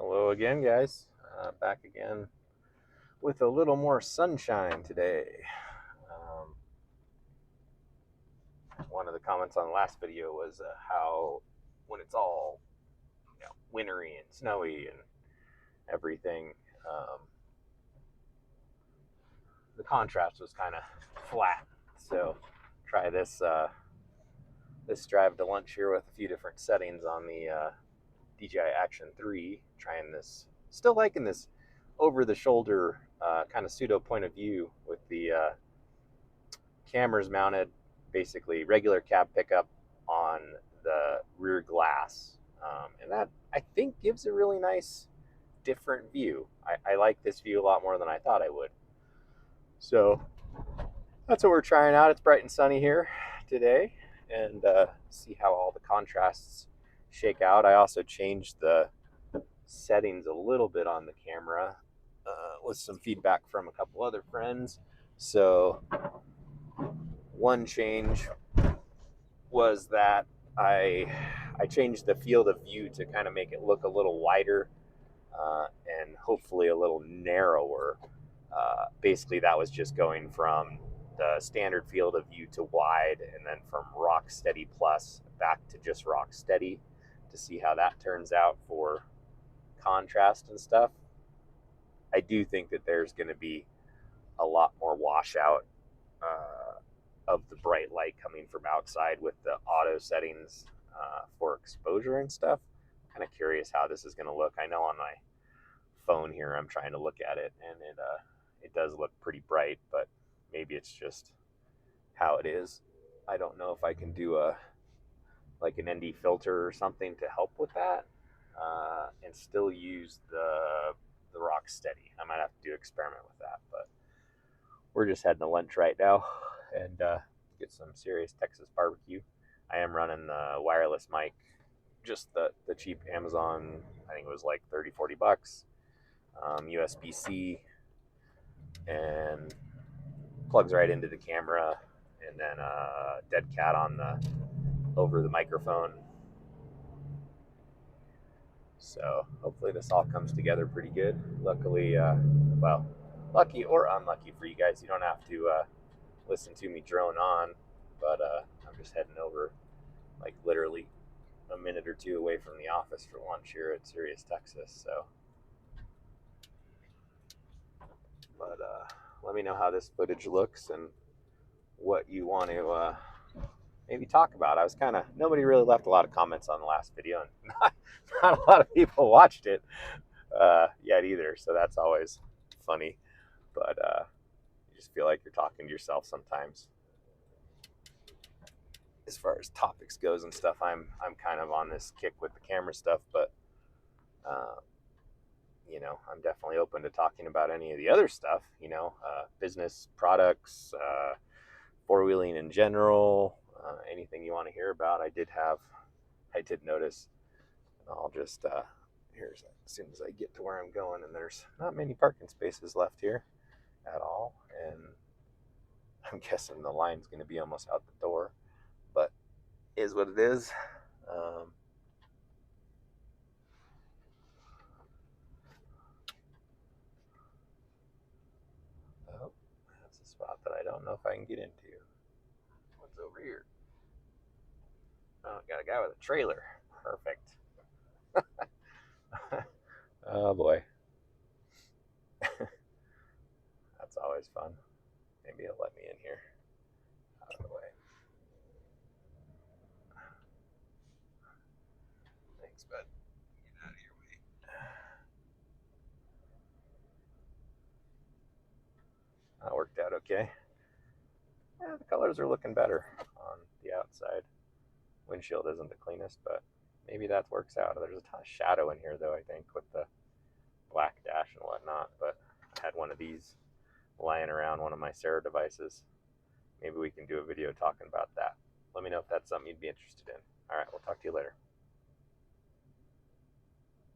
Hello again, guys. Back again with a little more sunshine today. Um, One of the comments on the last video was how when it's all wintry and snowy and everything, um, the contrast was kind of flat. So try this drive to lunch here with a few different settings on the DJI Action 3. Trying this, still liking this over the shoulder kind of pseudo point of view with the cameras mounted, basically regular cab pickup on the rear glass. And that, I think, gives a really nice different view. I like this view a lot more than I thought I would. So that's what we're trying out. It's bright and sunny here today, and see how all the contrasts shake out. I also changed the settings a little bit on the camera with some feedback from a couple other friends. So one change was that I changed the field of view to kind of make it look a little wider and hopefully a little narrower. Basically, that was just going from the standard field of view to wide, and then from Rocksteady Plus back to just Rocksteady to see how that turns out for contrast and stuff. I do think that there's going to be a lot more washout of the bright light coming from outside with the auto settings for exposure and stuff. Kind of curious how this is going to look. I know on my phone here I'm trying to look at it, and it does look pretty bright, but maybe it's just how it is. I don't know if I can do like an ND filter or something to help with that, and still use the Rocksteady. I might have to do an experiment with that, but we're just heading to lunch right now and get some serious Texas barbecue. I am running the wireless mic, just the cheap Amazon. I think it was like 30-40 bucks. USB-C, and plugs right into the camera, and then a dead cat on the over the microphone. So hopefully this all comes together pretty good. Luckily, well, lucky or unlucky for you guys, you don't have to listen to me drone on, but I'm just heading over, like literally a minute or two away from the office for lunch here at Sirius, Texas. So, but let me know how this footage looks and what you want to maybe talk about. I was kind of, nobody really left a lot of comments on the last video, and not a lot of people watched it yet either, so that's always funny. But you just feel like you're talking to yourself sometimes. As far as topics goes and stuff, I'm kind of on this kick with the camera stuff, but I'm definitely open to talking about any of the other stuff, business, products, four-wheeling in general, anything you want to hear about. I did notice, I'll just, here's as soon as I get to where I'm going, and there's not many parking spaces left here at all, and I'm guessing the line's going to be almost out the door, but is what it is. Oh, that's a spot that I don't know if I can get into. What's over here? Oh, got a guy with a trailer. Perfect. Oh boy. That's always fun. Maybe he'll let me in here. Out of the way. Thanks, bud. Get out of your way. That worked out okay. Yeah, the colors are looking better on the outside. Windshield isn't the cleanest, but maybe that works out. There's a ton of shadow in here, though, I think, with the black dash and whatnot. But I had one of these lying around one of my Sarah devices. Maybe we can do a video talking about that. Let me know if that's something you'd be interested in. All right, we'll talk to you later.